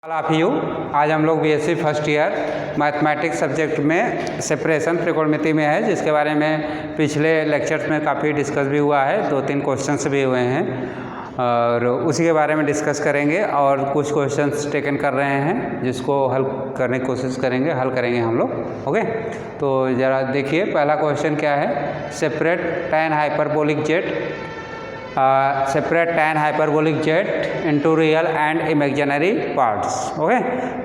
All of you. आज हम लोग BSc first year mathematics subject में सेपरेशन त्रिकोणमिति में है, जिसके बारे में पिछले लेक्चर्स में काफ़ी डिस्कस भी हुआ है, 2-3 क्वेश्चंस भी हुए हैं और उसी के बारे में डिस्कस करेंगे और कुछ क्वेश्चंस टेकन कर रहे हैं जिसको हल करने की कोशिश करेंगे, हल करेंगे हम लोग। ओके, तो ज़रा देखिए पहला क्वेश्चन क्या है। Separate tan hyperbolic jet separate tan hyperbolic jet into real and imaginary parts. Okay,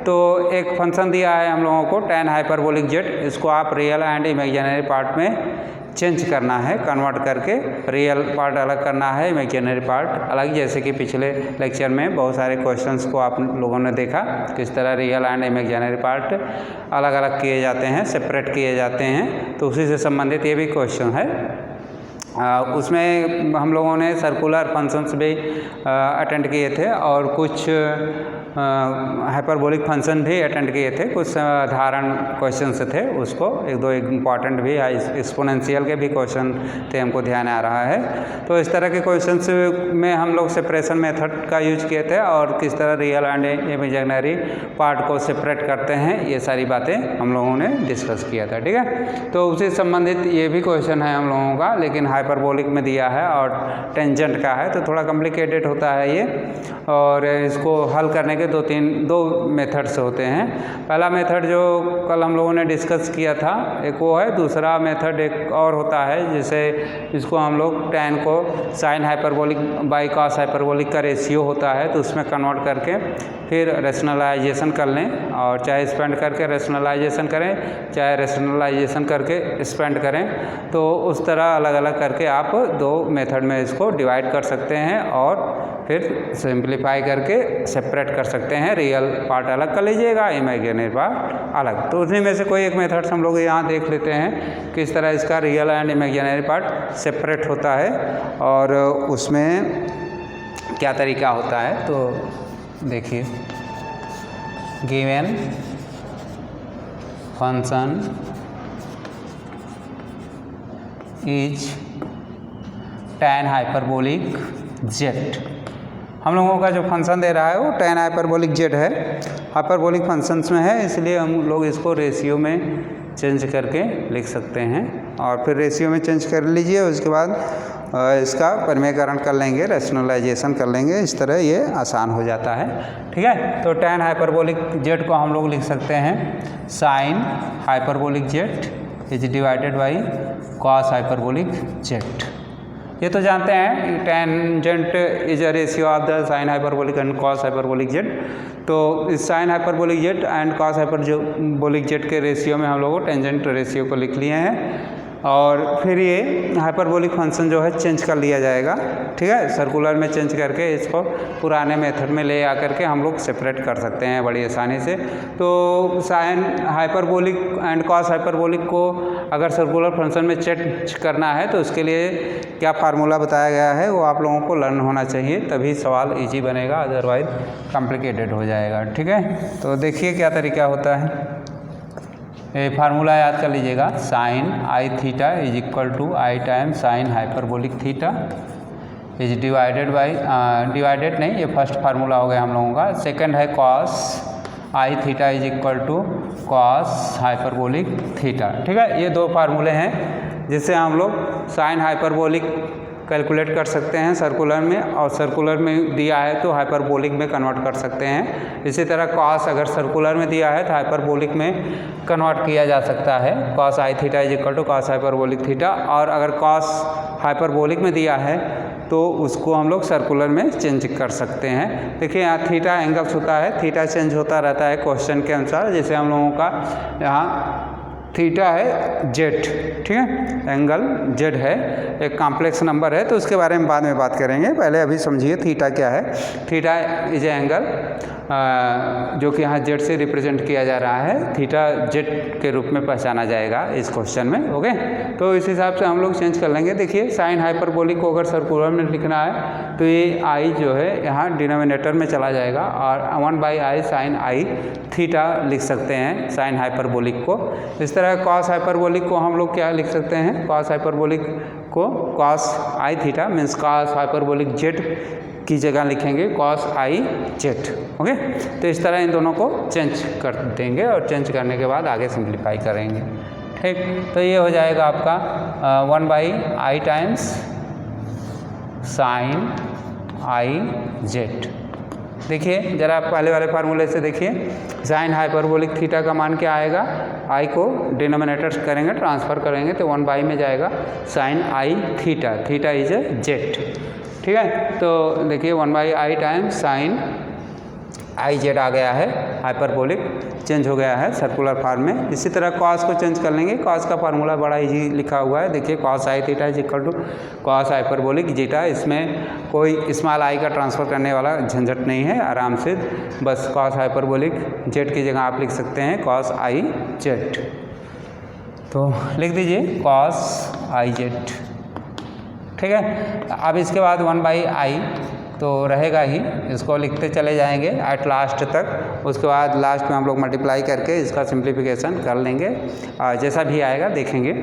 तो एक फंक्शन दिया है हम लोगों को tan हाइपरबोलिक जेट, इसको आप रियल एंड इमेजिनरी पार्ट में चेंज करना है, कन्वर्ट करके रियल पार्ट अलग करना है, इमेजिनरी पार्ट अलग। जैसे कि पिछले लेक्चर में बहुत सारे क्वेश्चंस को आप लोगों ने देखा किस तरह रियल एंड इमेजिनरी पार्ट अलग अलग किए जाते हैं, सेपरेट किए जाते हैं। तो उसी से संबंधित ये भी क्वेश्चन है। उसमें हम लोगों ने सर्कुलर फंक्शंस भी अटेंड किए थे और कुछ हाइपरबोलिक फंक्शन भी अटेंड किए थे। कुछ साधारण क्वेश्चंस थे, उसको एक दो इम्पॉर्टेंट भी, एक्सपोनेंशियल के भी क्वेश्चन थे, हमको ध्यान आ रहा है। तो इस तरह के क्वेश्चंस में हम लोग सेपरेशन मेथड का यूज किए थे और किस तरह रियल एंड इमेजिनरी पार्ट को सेपरेट करते हैं, ये सारी बातें हम लोगों ने डिस्कस किया था। ठीक है, तो उसी संबंधित ये भी क्वेश्चन है हम लोगों का, लेकिन हाइपरबोलिक में दिया है और टेंजेंट का है, तो थोड़ा कॉम्प्लिकेटेड होता है ये। और इसको हल करने के दो मेथड्स होते हैं। पहला मेथड जो कल हम लोगों ने डिस्कस किया था एक वो है, दूसरा मेथड एक और होता है जिसे इसको हम लोग tan को sin hyperbolic by cos hyperbolic का रेशियो होता है, तो उसमें कन्वर्ट करके फिर रेशनलाइजेशन कर लें, और चाहे स्पेंड करके रेशनलाइजेशन करें, चाहे रेशनलाइजेशन करके स्पेंड करें। तो उस तरह अलग अलग करके आप दो मेथड में इसको डिवाइड कर सकते हैं और फिर सिंप्लीफाई करके सेपरेट कर सकते हैं। रियल पार्ट अलग कर लीजिएगा, इमेजिनरी पार्ट अलग। तो उसी में से कोई एक मेथड हम लोग यहाँ देख लेते हैं किस तरह इसका real and imaginary part separate होता है और उसमें क्या तरीका होता है। तो देखिए, given function is tan hyperbolic jet. हम लोगों का जो फंक्शन दे रहा है वो tan हाइपरबोलिक जेट है, हाइपरबोलिक फंक्शंस में है, इसलिए हम लोग इसको रेशियो में चेंज करके लिख सकते हैं। और फिर रेशियो में चेंज कर लीजिए, उसके बाद इसका परिमेयकरण कर लेंगे, रैशनलाइजेशन कर लेंगे, इस तरह ये आसान हो जाता है। ठीक है, तो tan हाइपरबोलिक जेट को हम लोग लिख सकते हैं sin hyperbolic jet is divided by cos hyperbolic jet. ये तो जानते हैं tangent is a ratio of the sine hyperbolic and cos hyperbolic jet. तो इस sine hyperbolic jet and cos hyperbolic jet के रेशियो में हम लोग टेंजेंट रेशियो को लिख लिए हैं और फिर ये हाइपरबोलिक फंक्शन जो है चेंज कर लिया जाएगा। ठीक है, सर्कुलर में चेंज करके इसको पुराने मेथड में ले आकर के हम लोग सेपरेट कर सकते हैं बड़ी आसानी से। तो sine hyperbolic and cos hyperbolic को अगर सर्कुलर फंक्शन में चेंज करना है तो उसके लिए क्या फार्मूला बताया गया है वो आप लोगों को लर्न होना चाहिए, तभी सवाल ईजी बनेगा, अदरवाइज कॉम्प्लिकेटेड हो जाएगा। ठीक है, तो देखिए क्या तरीका होता है। ये फार्मूला याद कर लीजिएगा, sine i theta is equal to i time sine hyperbolic theta is divided by divided नहीं, ये फर्स्ट फार्मूला हो गया हम लोगों का। सेकंड है cos i theta is equal to cos hyperbolic theta. ठीक है, ये दो फार्मूले हैं जिससे हम लोग साइन हाइपरबोलिक कैलकुलेट कर सकते हैं सर्कुलर में, और सर्कुलर में दिया है तो हाइपरबोलिक में कन्वर्ट कर सकते हैं। इसी तरह कॉस अगर सर्कुलर में दिया है तो हाइपरबोलिक में कन्वर्ट किया जा सकता है, cos i theta is equal to cos hyperbolic theta. और अगर कॉस हाइपरबोलिक में दिया है तो उसको हम लोग सर्कुलर में चेंज कर सकते हैं। देखिए यहाँ थीटा एंगल्स होता है, थीटा चेंज होता रहता है क्वेश्चन के अनुसार। जैसे हम लोगों का यहाँ थीटा है जेड, ठीक है, एंगल जेड है, एक कॉम्प्लेक्स नंबर है, तो उसके बारे में बाद में बात करेंगे। पहले अभी समझिए थीटा क्या है। थीटा इज एंगल जो कि यहाँ जेड से रिप्रेजेंट किया जा रहा है, थीटा जेड के रूप में पहचाना जाएगा इस क्वेश्चन में। ओके, तो इस हिसाब से हम लोग चेंज कर लेंगे। देखिए साइन हाइपरबोलिक को अगर सर्कुलर में लिखना है तो ये आई जो है यहाँ डिनोमिनेटर में चला जाएगा और 1/i साइन आई थीटा लिख सकते हैं साइन हाइपरबोलिक को। इस तरह कॉस हाइपरबोलिक को हम लोग क्या लिख सकते हैं, कॉस हाइपरबोलिक को cos i theta means cos hyperbolic z की जगह लिखेंगे cos i z। ओके, तो इस तरह इन दोनों को चेंज कर देंगे और चेंज करने के बाद आगे सिंप्लीफाई करेंगे। ठीक, तो ये हो जाएगा आपका 1/i times sine i Z. देखिए ज़रा पहले वाले फार्मूले से देखिए, साइन हाइपरबोलिक थीटा का मान क्या आएगा, आई को डिनोमिनेटर करेंगे ट्रांसफ़र करेंगे तो 1/, में जाएगा sine i theta, theta is a z. ठीक है, तो देखिए 1/i times sine i z आ गया है, हाइपरबोलिक चेंज हो गया है सर्कुलर फॉर्म में। इसी तरह कॉस को चेंज कर लेंगे, कॉस का फार्मूला बड़ा इजी लिखा हुआ है, देखिए cos i theta is equal to cos hyperbolic zeta. इसमें कोई स्मॉल आई का ट्रांसफ़र करने वाला झंझट नहीं है, आराम से बस कॉस हाइपरबोलिक जेड की जगह आप लिख सकते हैं कॉस आई जेड। तो लिख दीजिए कॉस आई जेड। ठीक है, अब इसके बाद 1/i तो रहेगा ही, इसको लिखते चले जाएंगे एट लास्ट तक, उसके बाद लास्ट में हम लोग मल्टीप्लाई करके इसका सिंप्लीफिकेशन कर लेंगे, जैसा भी आएगा देखेंगे।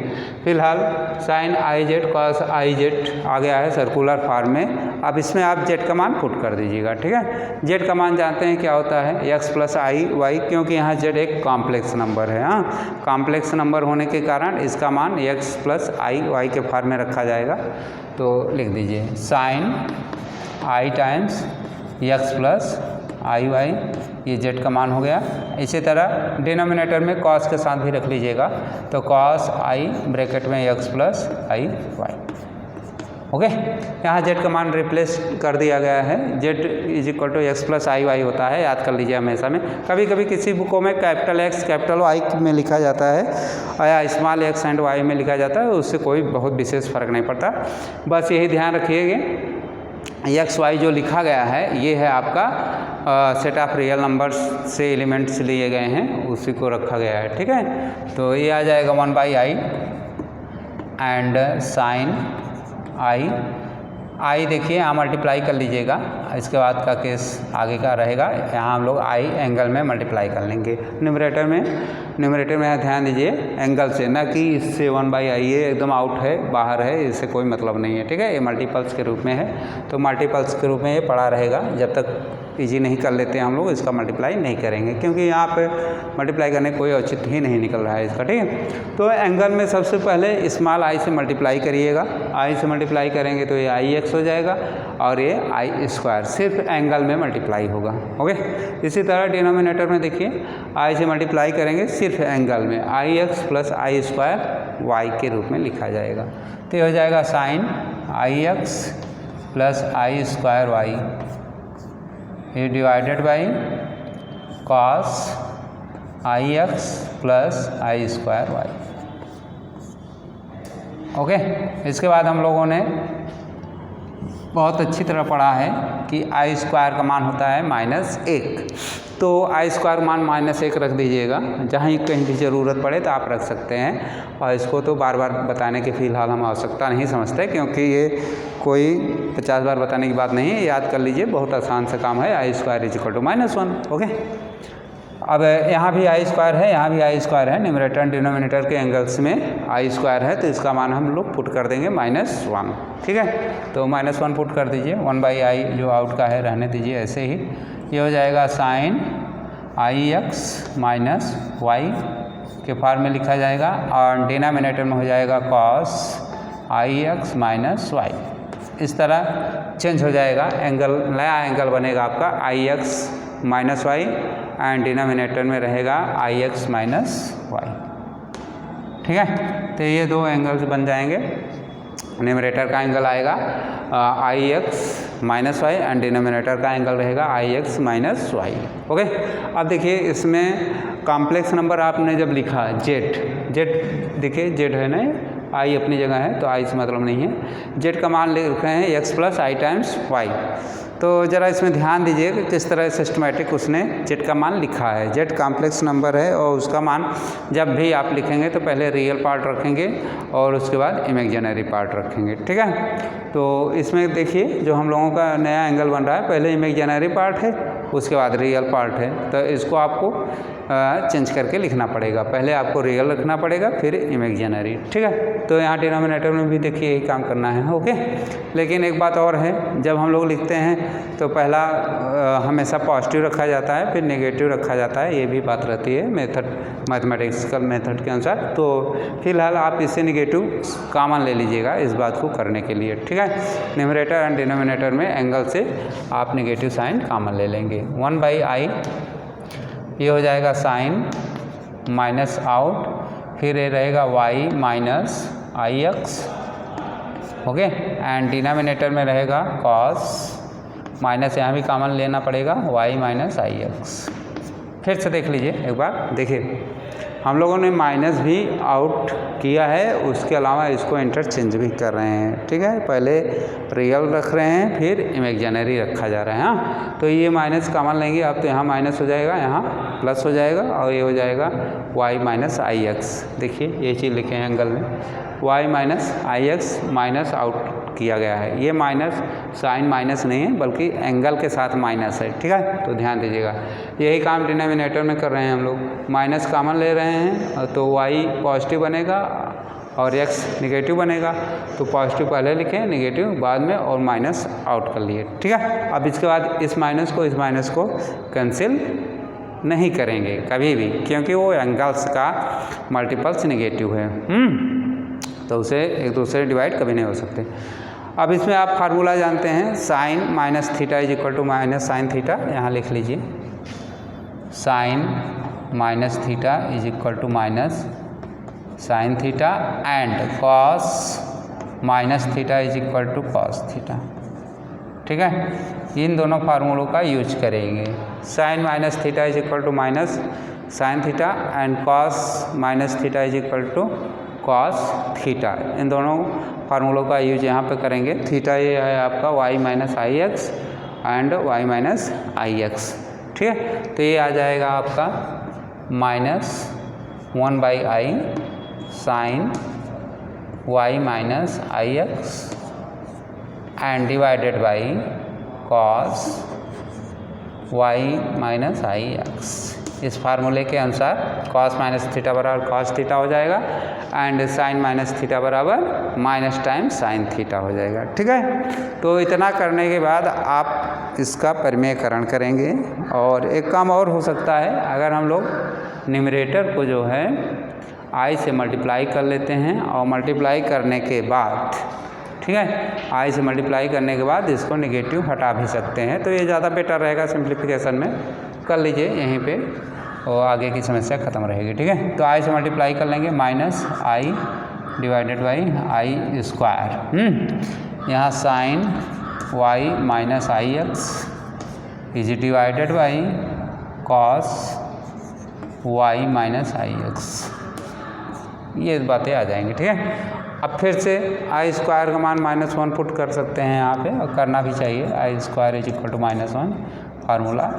फिलहाल sine i z cos i z आ गया है सर्कुलर फॉर्म में। अब इसमें आप जेड का मान पुट कर दीजिएगा। ठीक है, जेड का मान जानते हैं क्या होता है, x + i y, क्योंकि यहाँ जेड एक कॉम्प्लेक्स नंबर है। हाँ, कॉम्प्लेक्स नंबर होने के कारण इसका मान x + i y के फॉर्म में रखा जाएगा। तो लिख दीजिए sine i times x + i y, ये जेड का मान हो गया। इसी तरह डिनोमिनेटर में कॉस के साथ भी रख लीजिएगा, तो कॉस i ब्रैकेट में x + i y। ओके, यहाँ जेड का मान रिप्लेस कर दिया गया है, Z is equal to x + i y होता है, याद कर लीजिए हमेशा में। कभी कभी किसी बुकों में कैपिटल X कैपिटल Y में लिखा जाता है या स्मॉल x एंड y में लिखा जाता है, उससे कोई बहुत विशेष फ़र्क नहीं पड़ता। बस यही ध्यान रखिएगा, एक्स वाई जो लिखा गया है ये है आपका सेट ऑफ रियल नंबर्स से एलिमेंट्स लिए गए हैं, उसी को रखा गया है। ठीक है, तो ये आ जाएगा 1/i एंड साइन आई देखिए यहाँ मल्टीप्लाई कर लीजिएगा, इसके बाद का केस आगे का रहेगा। यहाँ हम लोग आई एंगल में मल्टीप्लाई कर लेंगे न्यूमरेटर में यहाँ ध्यान दीजिए एंगल से, ना कि इससे 1/i, ये एकदम आउट है, बाहर है, इससे कोई मतलब नहीं है। ठीक है, ये मल्टीपल्स के रूप में है, तो मल्टीपल्स के रूप में ये पड़ा रहेगा। जब तक इजी नहीं कर लेते हैं हम लोग इसका मल्टीप्लाई नहीं करेंगे, क्योंकि यहाँ पे मल्टीप्लाई करने कोई औचित्य ही नहीं निकल रहा है इसका। ठीक है, तो एंगल में सबसे पहले स्मॉल आई से मल्टीप्लाई करिएगा, आई से मल्टीप्लाई करेंगे तो ये IX हो जाएगा और ये I² सिर्फ एंगल में मल्टीप्लाई होगा। ओके, इसी तरह डिनोमिनेटर में देखिए आई से मल्टीप्लाई करेंगे सिर्फ एंगल में, IX + I² y के रूप में लिखा जाएगा। तो ये हो जाएगा साइन IX + I² y ये divided by cos IX + I² y। Okay, इसके बाद हम लोगों ने बहुत अच्छी तरह पढ़ा है कि I² का मान होता है -1, तो I² मान -1 रख दीजिएगा, जहाँ कहीं भी ज़रूरत पड़े तो आप रख सकते हैं। और इसको तो बार बार बताने की फ़िलहाल हम आवश्यकता नहीं समझते, क्योंकि ये कोई 50 बार बताने की बात नहीं है, याद कर लीजिए, बहुत आसान सा काम है। I² = -1। ओके, अब यहाँ भी I² है, यहाँ भी I² है, न्यूमरेटर डिनोमिनेटर के एंगल्स में I² है, तो इसका मान हम लोग पुट कर देंगे -1। ठीक है, तो -1 पुट कर दीजिए, 1/i जो आउट का है रहने दीजिए ऐसे ही। ये हो जाएगा साइन IX - y के फॉर्म में लिखा जाएगा और डिनोमिनेटर में हो जाएगा कॉस IX - y। इस तरह चेंज हो जाएगा एंगल, नया एंगल बनेगा आपका IX - y एंड डिनोमिनेटर में रहेगा IX - y। ठीक है, तो ये दो एंगल्स बन जाएंगे। न्यूमरेटर का एंगल आएगा IX - y एंड डिनोमिनेटर का एंगल रहेगा IX - y। ओके, अब देखिए इसमें कॉम्प्लेक्स नंबर आपने जब लिखा जेड देखिए जेड है ना, आई अपनी जगह है तो आई से मतलब नहीं है। जेड का मान लिख रहे हैं x + i टाइम्स y, तो ज़रा इसमें ध्यान दीजिए कि किस तरह सिस्टमेटिक उसने जेड का मान लिखा है। जेड कॉम्प्लेक्स नंबर है और उसका मान जब भी आप लिखेंगे तो पहले रियल पार्ट रखेंगे और उसके बाद इमेजिनरी पार्ट रखेंगे। ठीक है, तो इसमें देखिए जो हम लोगों का नया एंगल बन रहा है, पहले इमेजिनरी पार्ट है उसके बाद रियल पार्ट है, तो इसको आपको चेंज करके लिखना पड़ेगा। पहले आपको रियल रखना पड़ेगा, फिर इमेजिनरी, ठीक है। तो यहाँ डिनोमिनेटर में भी देखिए यही काम करना है, ओके। लेकिन एक बात और है, जब हम लोग लिखते हैं तो पहला हमेशा पॉजिटिव रखा जाता है, फिर नेगेटिव रखा जाता है, ये भी बात रहती है मेथड, मैथमेटिक्सल मेथड के अनुसार। तो फिलहाल आप इससे नेगेटिव कॉमन ले लीजिएगा इस बात को करने के लिए, ठीक है। न्यूमरेटर एंड डिनोमिनेटर में एंगल से आप नेगेटिव साइन कॉमन ले लेंगे। 1/i ये हो जाएगा साइन माइनस आउट, फिर ये रहेगा y minus i x, okay. And denominator में रहेगा cos, माइनस यहाँ भी कॉमन लेना पड़ेगा y माइनस आई एक्स। फिर से देख लीजिए एक बार, देखिए हम लोगों ने माइनस भी आउट किया है, उसके अलावा इसको इंटरचेंज भी कर रहे हैं, ठीक है। पहले रियल रख रहे हैं, फिर इमेजिनरी रखा जा रहा है। हाँ, तो ये माइनस कॉमन लेंगे आप, तो यहाँ माइनस हो जाएगा, यहाँ प्लस हो जाएगा, और ये हो जाएगा y माइनस आई एक्स। देखिए ये चीज़ लिखे हैं एंगल में, y minus i x minus out किया गया है। ये माइनस साइन माइनस नहीं है, बल्कि एंगल के साथ माइनस है, ठीक है। तो ध्यान दीजिएगा, यही काम डिनोमिनेटर में कर रहे हैं हम लोग। माइनस कॉमन ले रहे हैं, तो y पॉजिटिव बनेगा और x निगेटिव बनेगा। तो पॉजिटिव पहले लिखें, निगेटिव बाद में, और माइनस आउट कर लिए, ठीक है। अब इसके बाद इस माइनस को कैंसिल नहीं करेंगे कभी भी, क्योंकि वो एंगल्स का मल्टीपल्स निगेटिव है, तो उसे एक दूसरे डिवाइड कभी नहीं हो सकते। अब इसमें आप फार्मूला जानते हैं, sine minus theta is equal to minus sine theta. यहाँ लिख लीजिए, sine minus theta is equal to minus sine theta, and cos minus theta is equal to cos theta, ठीक है। इन दोनों फार्मूलों का यूज करेंगे। Sine minus theta is equal to minus sine theta, and cos minus theta is equal to cos theta. इन दोनों फार्मूलों का यूज यहाँ पे करेंगे। थीटा ये है आपका y minus i x and y minus i x, ठीक है। तो ये आ जाएगा आपका minus 1/i sine y minus i x and divided by cos y minus i x. इस फार्मूले के अनुसार cos माइनस थीटा बराबर cos थीटा हो जाएगा, एंड साइन माइनस थीटा बराबर माइनस टाइम साइन थीटा हो जाएगा, ठीक है। तो इतना करने के बाद आप इसका परिमेयकरण करेंगे। और एक काम और हो सकता है, अगर हम लोग न्यूमरेटर को जो है i से मल्टीप्लाई कर लेते हैं, और मल्टीप्लाई करने के बाद, ठीक है, i से मल्टीप्लाई करने के बाद इसको नेगेटिव हटा भी सकते हैं, तो ये ज़्यादा बेटर रहेगा। सिंप्लीफिकेशन में कर लीजिए यहीं पे, और आगे की समस्या ख़त्म रहेगी, ठीक है। तो i से मल्टीप्लाई कर लेंगे, minus i divided by i square. यहाँ sine y minus i x is divided by cos y minus i x. ये बातें आ जाएंगी, ठीक है। अब फिर से आई स्क्वायर का मान -1 पुट कर सकते हैं यहाँ पे, और करना भी चाहिए। I square is equal to -1 formula,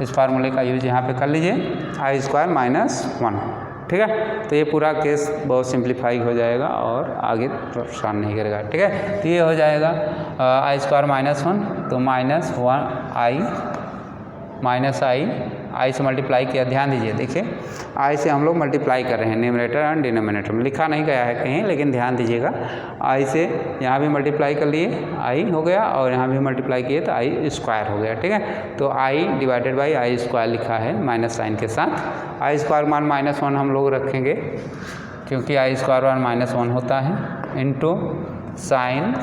इस फार्मूले का यूज यहाँ पे कर लीजिए, आई स्क्वायर -1, ठीक है। तो ये पूरा केस बहुत सिंप्लीफाई हो जाएगा और आगे परेशान नहीं करेगा, ठीक है। तो ये हो जाएगा आई स्क्वायर -1, तो -1 आई से मल्टीप्लाई किया। ध्यान दीजिए, देखिए आई से हम लोग मल्टीप्लाई कर रहे हैं, न्यूमरेटर एंड डिनोमिनेटर में लिखा नहीं गया है कहीं, लेकिन ध्यान दीजिएगा। आई से यहाँ भी मल्टीप्लाई कर लिए, आई हो गया, और यहाँ भी मल्टीप्लाई किए तो आई स्क्वायर हो गया, ठीक है। तो आई डिवाइडेड बाई आई स्क्वायर लिखा है माइनस साइन के साथ। आई स्क्वायर मान -1 हम लोग रखेंगे, क्योंकि आई स्क्वायर मान -1 होता है, into sine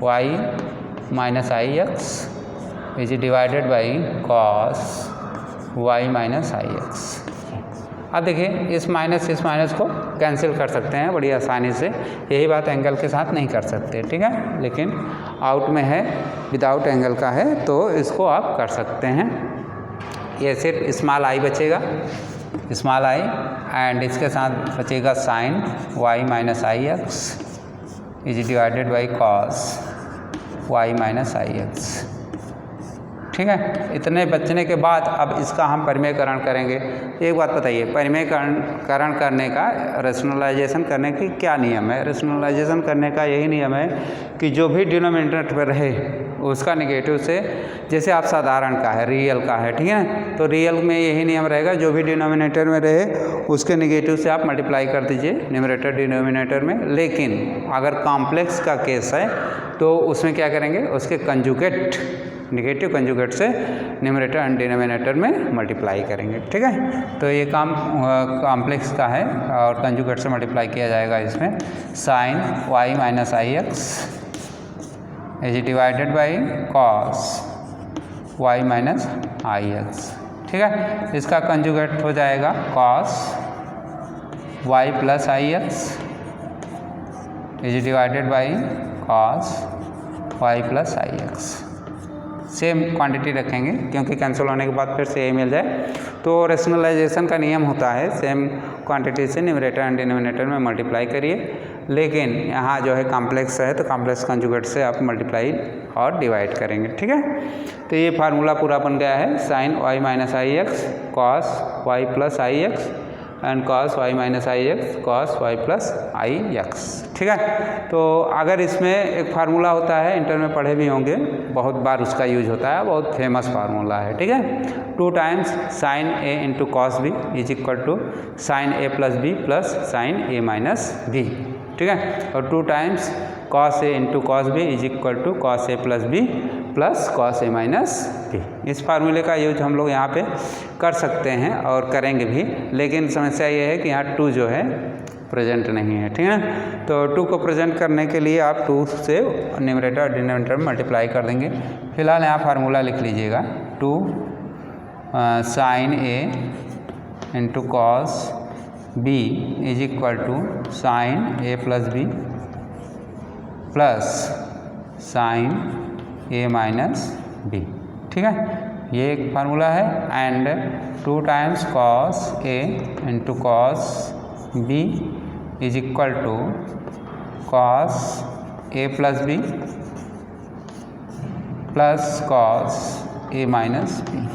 y minus i x is divided by cos y minus i x. अब देखिए इस माइनस को कैंसिल कर सकते हैं बड़ी आसानी से। यही बात एंगल के साथ नहीं कर सकते, ठीक है, लेकिन आउट में है, विदाउट एंगल का है, तो इसको आप कर सकते हैं। ये सिर्फ स्मॉल आई बचेगा, स्मॉल आई, एंड इसके साथ बचेगा sine y minus i x is divided by cos y minus i x, ठीक है। इतने बचने के बाद अब इसका हम परिमेयकरण करेंगे। एक बात बताइए, परिमेयकरण करने का, रेशनलाइजेशन करने की क्या नियम है? रेशनलाइजेशन करने का यही नियम है कि जो भी डिनोमिनेटर पर रहे उसका निगेटिव से, जैसे आप साधारण का है, रियल का है, ठीक है ना, तो रियल में यही नियम रहेगा, जो भी डिनोमिनेटर में रहे उसके निगेटिव से आप मल्टीप्लाई कर दीजिए न्यूमरेटर डिनोमिनेटर में। लेकिन अगर कॉम्प्लेक्स का केस है तो उसमें क्या करेंगे, उसके कंजुगेट, निगेटिव कंजुगेट से न्यूमरेटर एंड डिनोमिनेटर में मल्टीप्लाई करेंगे, ठीक है। तो ये काम कॉम्प्लेक्स का है और कंजुगेट से मल्टीप्लाई किया जाएगा इसमें। Sine y minus i x is divided by cos y minus i x, ठीक है। इसका कंजुगेट हो जाएगा cos y plus i x is divided by cos y plus i x. Same quantity रखेंगे क्योंकि कैंसिल होने के बाद फिर से यही मिल जाए, तो रेशनलाइजेशन का नियम होता है सेम क्वांटिटी से न्यूमरेटर एंड डिनोमिनेटर में मल्टीप्लाई करिए। लेकिन यहाँ जो है कॉम्प्लेक्स है तो कॉम्प्लेक्स कंजुगेट से आप मल्टीप्लाई और डिवाइड करेंगे, ठीक है। तो ये फार्मूला पूरा बन गया है, sine y minus i x cos y plus i x and cos y minus i x cos y plus i x, ठीक है। तो अगर इसमें एक फार्मूला होता है, इंटर में पढ़े भी होंगे, बहुत बार उसका यूज होता है, बहुत फेमस फार्मूला है, ठीक है। 2 times sine a into cos b is equal to sine a plus b plus sine a minus b, ठीक है। और 2 times cos a into cos b is equal to cos a plus b plus cos a minus b. इस फार्मूले का use हम लोग यहाँ पे कर सकते हैं और करेंगे भी, लेकिन समस्या ये है कि यहाँ 2 जो है प्रेजेंट नहीं है, ठीक है ना। तो 2 को प्रेजेंट करने के लिए आप 2 से न्यूमरेटर और डिनोमिनेटर में मल्टीप्लाई कर देंगे। फिलहाल यहाँ फार्मूला लिख लीजिएगा, 2 sine a into cos b is equal to sine a plus b plus sine a minus b, ठीक है। ये एक फार्मूला है। And 2 times cos a into cos b is equal to cos a plus b plus cos a minus b.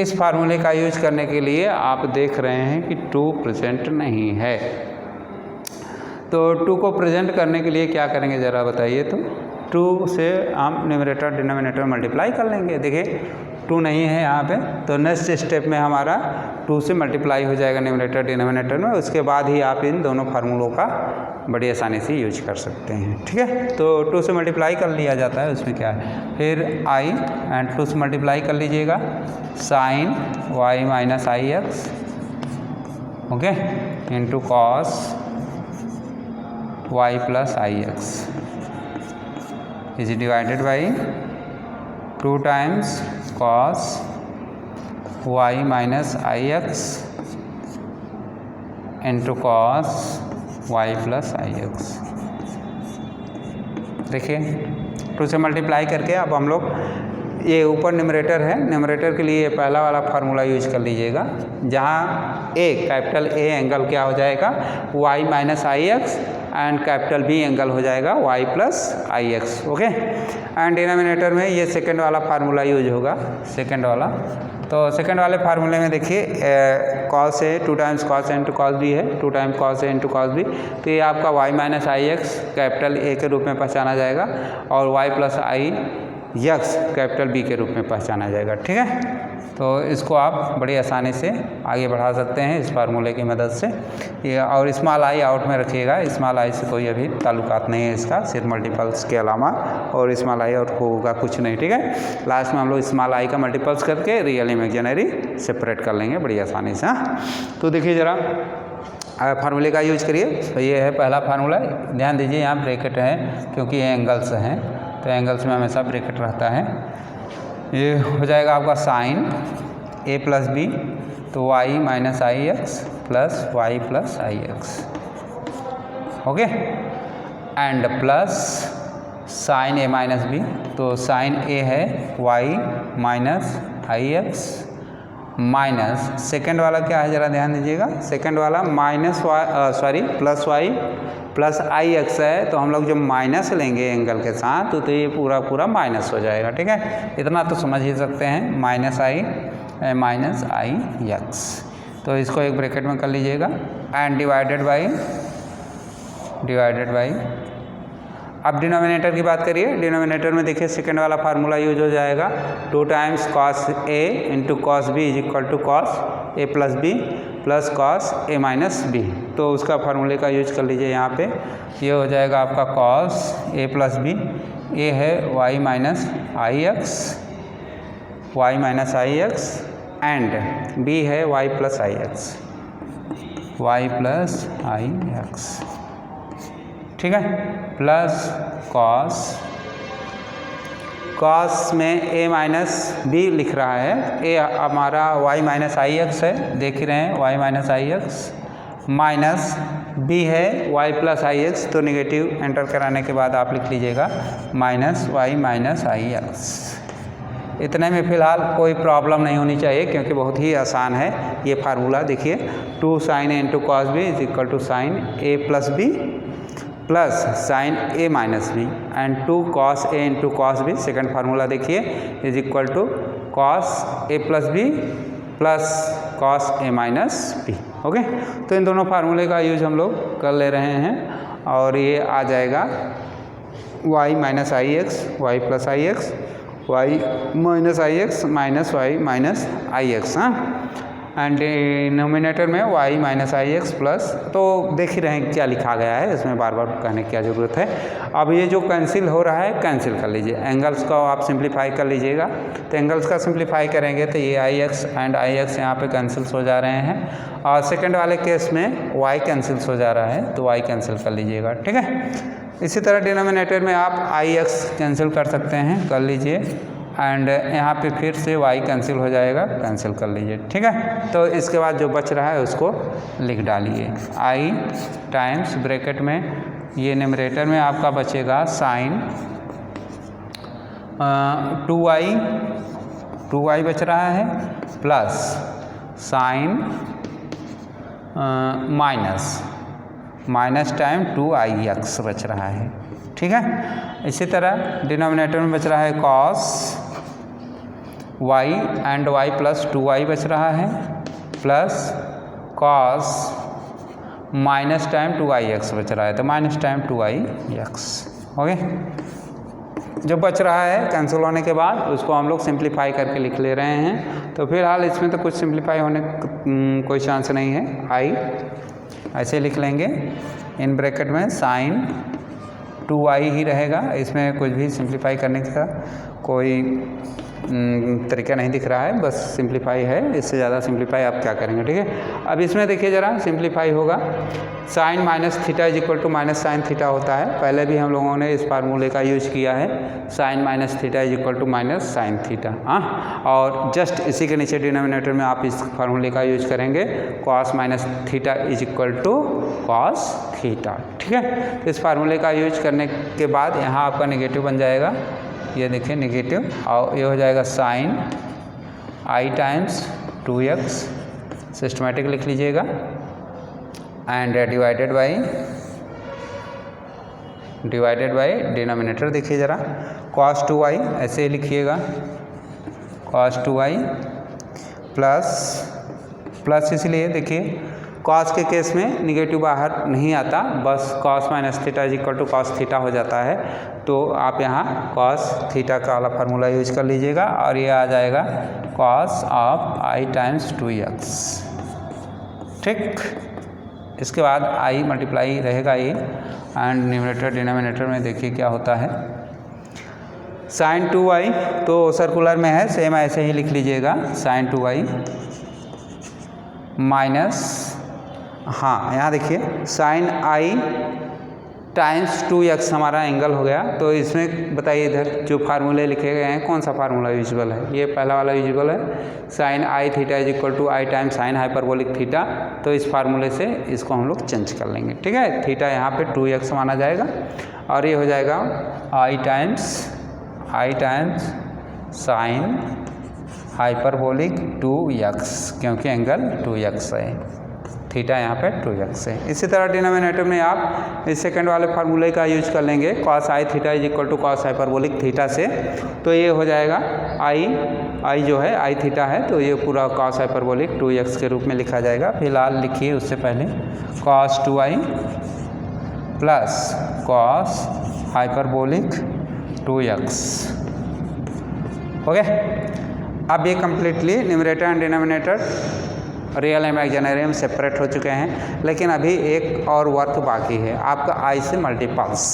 इस फार्मूले का use करने के लिए आप देख रहे हैं कि 2 प्रेजेंट नहीं है, तो 2 को प्रेजेंट करने के लिए क्या करेंगे ज़रा बताइए। तो 2 से हम न्यूमरेटर डिनोमिनेटर मल्टीप्लाई कर लेंगे। देखिए 2 नहीं है यहाँ पे, तो नेक्स्ट स्टेप में हमारा 2 से मल्टीप्लाई हो जाएगा न्यूमरेटर डिनोमिनेटर में। उसके बाद ही आप इन दोनों फार्मूलों का बड़ी आसानी से यूज कर सकते हैं, ठीक है। तो 2 से मल्टीप्लाई कर लिया जाता है, उसमें क्या है, फिर i एंड 2 से मल्टीप्लाई कर लीजिएगा, sine y minus i x, okay, into cos y plus i x is divided by 2 times cos y minus i x into cos y plus i x. देखिए 2 से मल्टीप्लाई करके अब हम लोग, ये ऊपर न्यूमरेटर है, न्यूमरेटर के लिए पहला वाला फार्मूला यूज कर लीजिएगा, जहाँ a कैपिटल A एंगल क्या हो जाएगा, y minus i x, and capital B angle हो जाएगा y plus i x, okay. And denominator में ये सेकंड वाला फार्मूला यूज होगा, सेकंड वाला। तो सेकंड वाले फार्मूले में देखिए cos A 2 times cos a into cos B है, 2 times cos a into cos B, तो ये आपका y minus i x capital A के रूप में पहचाना जाएगा और y plus i x capital B के रूप में पहचाना जाएगा, ठीक है। तो इसको आप बड़ी आसानी से आगे बढ़ा सकते हैं इस फार्मूले की मदद से। ये और स्मॉल आई आउट में रखिएगा, स्मॉल आई से कोई अभी ताल्लुकात नहीं है इसका, सिर्फ मल्टीपल्स के अलावा, और स्मॉल आई आउट होगा कुछ नहीं, ठीक है। लास्ट में हम लोग स्मॉल आई का मल्टीपल्स करके रियल इमेजिनरी सेपरेट कर लेंगे बड़ी आसानी से। हाँ, तो देखिए ज़रा फार्मूले का यूज करिए। तो ये है पहला फार्मूला, ध्यान दीजिए यहाँ ब्रैकेट है क्योंकि ये एंगल्स हैं, तो एंगल्स में हमेशा ब्रैकेट रहता है। ये हो जाएगा आपका साइन a प्लस बी, तो y minus i x plus y plus i x, okay, and plus sine a minus b, तो साइन a है y minus i x, minus second वाला क्या है ज़रा ध्यान दीजिएगा, सेकेंड वाला minus plus y plus i x है, तो हम लोग जब माइनस लेंगे एंगल के साथ तो ये पूरा माइनस हो जाएगा, ठीक है। इतना तो समझ ही सकते हैं, माइनस आई एक्स। तो इसको एक ब्रैकेट में कर लीजिएगा एंड डिवाइडेड बाई अब डिनोमिनेटर की बात करिए। डिनोमिनेटर में देखिए सेकंड वाला फार्मूला यूज हो जाएगा, 2 times cos a into cos b is equal to cos a plus b plus cos a minus b. तो उसका फार्मूले का यूज कर लीजिए यहाँ पे। ये हो जाएगा आपका cos a plus b, a है y minus i x and b है वाई प्लस आई एक्स, ठीक है, प्लस कॉस में a माइनस बी लिख रहा है, ए हमारा y माइनस आई एक्स है, देख ही रहे हैं y minus i x, minus B है y प्लस आई एक्स। तो नेगेटिव एंटर कराने के बाद आप लिख लीजिएगा minus y minus i x. इतने में फ़िलहाल कोई प्रॉब्लम नहीं होनी चाहिए क्योंकि बहुत ही आसान है ये फार्मूला। देखिए 2 sine a into cos b is equal to sine a plus b plus sine a minus b and 2 cos a into cos b, second formula देखिए, is equal to cos a plus b plus cos a minus b. Okay, तो इन दोनों फार्मूले का use हम लोग कर ले रहे हैं और ये आ जाएगा y minus i x Y plus i x, Y minus i x minus Y minus i x, हाँ, एंड डिनोमिनेटर में y minus i x plus, तो देख ही रहे हैं क्या लिखा गया है, इसमें बार बार कहने की क्या ज़रूरत है। अब ये जो कैंसिल हो रहा है कैंसिल कर लीजिए, एंगल्स को आप सिंप्लीफाई कर लीजिएगा। तो एंगल्स का सिंप्लीफाई करेंगे तो ये आई एक्स एंड आई एक्स यहाँ पे कैंसिल्स हो जा रहे हैं और सेकंड वाले केस में y कैंसिल्स हो जा रहा है तो y कैंसिल कर लीजिएगा, ठीक है। इसी तरह डिनोमिनेटर में आप आई एक्स कैंसिल कर सकते हैं, कर लीजिए, एंड यहाँ पे फिर से y कैंसिल हो जाएगा, कैंसिल कर लीजिए, ठीक है। तो इसके बाद जो बच रहा है उसको लिख डालिए, i टाइम्स ब्रैकेट में ये न्यूमरेटर में आपका बचेगा साइन 2y बच रहा है plus sign minus time 2ix बच रहा है, ठीक है। इसी तरह डिनोमिनेटर में बच रहा है cos y and y plus 2y बच रहा है plus cos minus time 2ix बच रहा है, तो माइनस टाइम 2ix। ओके, जो बच रहा है कैंसिल होने के बाद उसको हम लोग सिंप्लीफाई करके लिख ले रहे हैं। तो फिलहाल इसमें तो कुछ सिंप्लीफाई होने कोई चांस नहीं है, i ऐसे लिख लेंगे, इन ब्रैकेट में साइन 2y ही रहेगा, इसमें कुछ भी सिंप्लीफाई करने का कोई तरीका नहीं दिख रहा है, बस सिंप्लीफाई है, इससे ज़्यादा सिंप्लीफाई आप क्या करेंगे, ठीक है। अब इसमें देखिए ज़रा सिंप्लीफाई होगा, sine minus theta is equal to minus sine theta होता है, पहले भी हम लोगों ने इस फार्मूले का यूज किया है, sine minus theta is equal to minus sine theta, हाँ। और जस्ट इसी के नीचे डिनोमिनेटर में आप इस फार्मूले का यूज करेंगे, cos minus theta is equal to cos theta, ठीक है। तो इस फार्मूले का यूज करने के बाद यहाँ आपका नेगेटिव बन जाएगा, ये देखिए नेगेटिव, और ये हो जाएगा sign i times 2x, systematic लिख लीजिएगा, एंड डिवाइडेड बाई डिनोमिनेटर देखिए ज़रा, cos 2y ऐसे ही लिखिएगा, cos 2y प्लस इसलिए देखिए कॉस के केस में निगेटिव बाहर नहीं आता, बस cos minus theta is equal to cos theta हो जाता है, तो आप यहाँ कॉस थीटा का वाला फार्मूला यूज कर लीजिएगा और ये आ जाएगा cos of i times 2x, ठीक। इसके बाद i मल्टीप्लाई रहेगा ये, एंड न्यूमरेटर डिनोमिनेटर में देखिए क्या होता है, साइन 2y तो सर्कुलर में है, सेम ऐसे ही लिख लीजिएगा, साइन 2y माइनस, हाँ यहाँ देखिए साइन i टाइम्स 2x हमारा एंगल हो गया। तो इसमें बताइए इधर जो फार्मूले लिखे गए हैं कौन सा फार्मूला यूजुअल है, ये पहला वाला यूजुअल है, sine i theta is equal to i times sine hyperbolic theta. तो इस फार्मूले से इसको हम लोग चेंज कर लेंगे, ठीक है। थीटा यहाँ पे 2x माना जाएगा और ये हो जाएगा i times sine hyperbolic 2x, क्योंकि एंगल 2x है, थीटा यहाँ पे 2x है। इसी तरह डिनोमिनेटर में आप इस सेकंड वाले फार्मूले का यूज कर लेंगे, cos i theta is equal to cos hyperbolic theta से, तो ये हो जाएगा i जो है i थीटा है, तो ये पूरा कॉस हाइपरबोलिक 2x के रूप में लिखा जाएगा। फिलहाल लिखिए उससे पहले cos 2i plus cos hyperbolic 2x। Okay, अब ये completely numerator and denominator real imaginary में सेपरेट हो चुके हैं, लेकिन अभी एक और वर्क बाकी है आपका आई से मल्टीपल्स।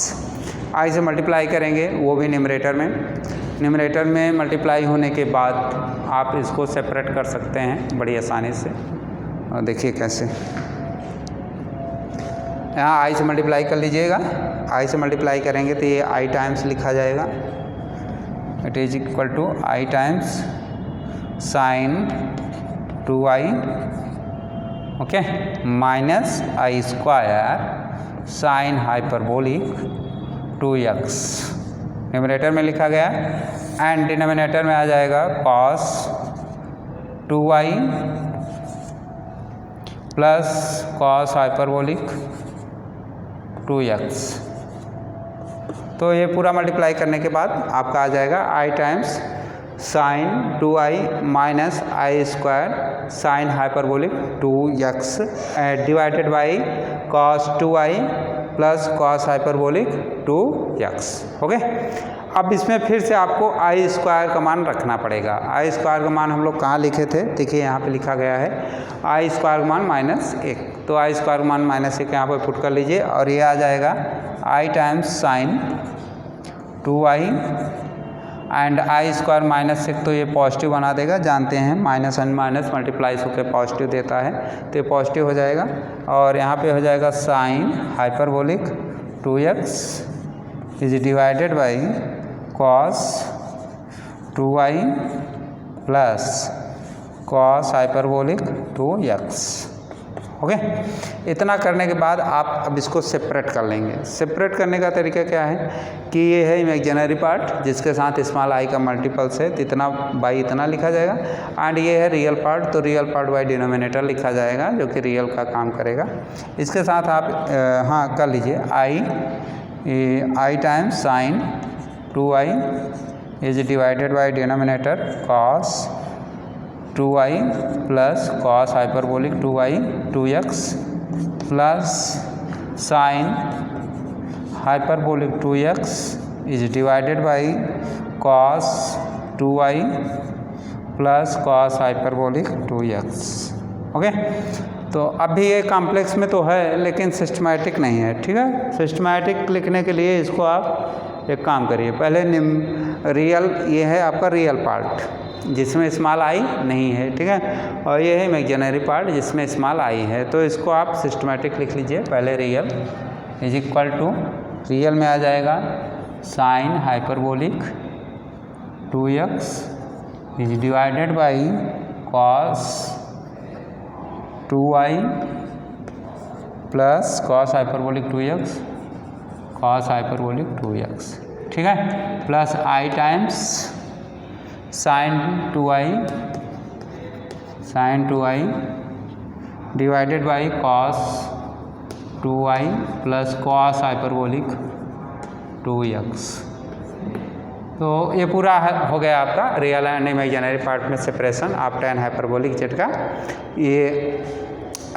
आई से मल्टीप्लाई करेंगे वो भी न्यूमरेटर में मल्टीप्लाई होने के बाद आप इसको सेपरेट कर सकते हैं बड़ी आसानी से। और देखिए कैसे, यहाँ आई से मल्टीप्लाई कर लीजिएगा। आई से मल्टीप्लाई करेंगे तो ये आई टाइम्स लिखा जाएगा, it is equal to i times sine 2i, okay, minus i square sine hyperbolic 2x numerator में लिखा गया, एंड डिनोमिनेटर में आ जाएगा cos 2i plus cos hyperbolic 2x। तो ये पूरा मल्टीप्लाई करने के बाद आपका आ जाएगा i times sine 2i minus i square sine hyperbolic 2x divided by cos 2i plus cos hyperbolic 2x। Okay, अब इसमें फिर से आपको आई स्क्वायर का मान रखना पड़ेगा। आई स्क्वायर का मान हम लोग कहाँ लिखे थे, देखिए यहाँ पे लिखा गया है आई स्क्वायर का मान -1, तो आई स्क्वायर का मान -1 यहाँ पर पुट कर लीजिए और ये आ जाएगा i times sine 2i and i square -1 तो ये पॉजिटिव बना देगा, जानते हैं माइनस एंड माइनस मल्टीप्लाइज होकर पॉजिटिव देता है, तो ये पॉजिटिव हो जाएगा। और यहाँ पे हो जाएगा sine hyperbolic 2x is divided by cos 2i plus cos hyperbolic 2x। Okay, इतना करने के बाद आप अब इसको सेपरेट कर लेंगे। सेपरेट करने का तरीका क्या है कि ये है इमेजिनरी पार्ट जिसके साथ स्मॉल आई का मल्टीपल्स है, तो इतना बाई इतना लिखा जाएगा, एंड ये है रियल पार्ट, तो रियल पार्ट बाई डिनोमिनेटर लिखा जाएगा जो कि रियल का काम करेगा। इसके साथ आप हाँ कर लीजिए i times sine 2i is divided by denominator cos 2i plus cos hyperbolic 2x plus sine hyperbolic 2x is divided by cos 2i plus cos hyperbolic 2x। Okay, तो अभी ये कॉम्प्लेक्स में तो है लेकिन सिस्टमैटिक नहीं है, ठीक है। सिस्टमैटिक लिखने के लिए इसको आप एक काम करिए, पहले रियल, ये है आपका रियल पार्ट जिसमें स्मॉल आई नहीं है, ठीक है, और ये है इमेजिनरी पार्ट जिसमें स्मॉल आई है, तो इसको आप सिस्टमैटिक लिख लीजिए। पहले real is equal to, real में आ जाएगा sine hyperbolic 2x is divided by cos 2i plus cos hyperbolic 2x cos hyperbolic 2x, ठीक है, plus i times sine 2i divided by cos 2i plus cos hyperbolic 2x। तो ये पूरा हो गया आपका रियल एंड इमेजिनरी पार्ट में separation. आप tan हाइपरबोलिक जेड का ये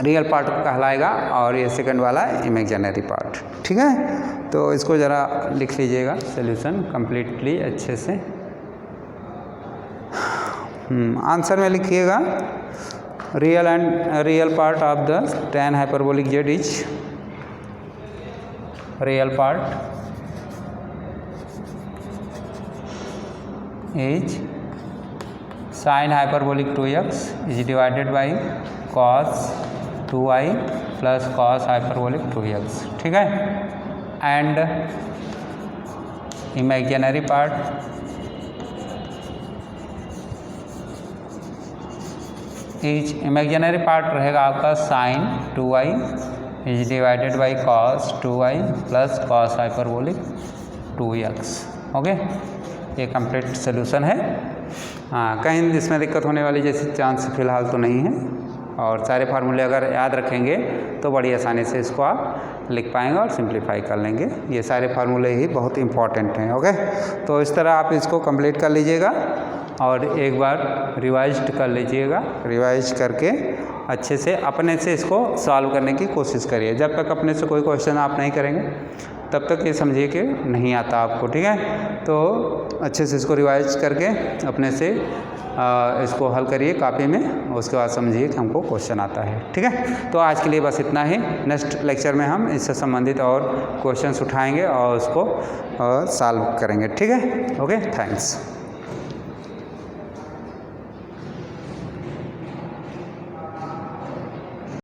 रियल पार्ट कहलाएगा और ये सेकंड वाला इमेजिनरी पार्ट, ठीक है। तो इसको ज़रा लिख लीजिएगा सॉल्यूशन कंप्लीटली अच्छे से। आंसर में लिखिएगा real part of the tan hyperbolic Z is real part is sin hyperbolic 2x is divided by cos 2i plus cos hyperbolic 2x, ठीक है, एंड इमेजिनरी पार्ट रहेगा आपका sin 2i is divided by cos 2i plus cos hyperbolic 2x। Okay, ये complete solution है। हाँ, कहीं इसमें दिक्कत होने वाली जैसी चांस फ़िलहाल तो नहीं है, और सारे फार्मूले अगर याद रखेंगे तो बड़ी आसानी से इसको आप लिख पाएंगे और सिंप्लीफाई कर लेंगे। ये सारे फार्मूले ही बहुत इंपॉर्टेंट हैं। ओके, तो इस तरह आप इसको कंप्लीट कर लीजिएगा और एक बार रिवाइज कर लीजिएगा। रिवाइज करके अच्छे से अपने से इसको सॉल्व करने की कोशिश करिए। जब तक अपने से कोई क्वेश्चन आप नहीं करेंगे तब तक ये समझिए कि नहीं आता आपको, ठीक है। तो अच्छे से इसको रिवाइज करके अपने से इसको हल करिए कॉपी में, उसके बाद समझिए कि हमको क्वेश्चन आता है, ठीक है। तो आज के लिए बस इतना ही। नेक्स्ट लेक्चर में हम इससे संबंधित और क्वेश्चंस उठाएंगे और उसको सॉल्व करेंगे, ठीक है। Okay, thanks.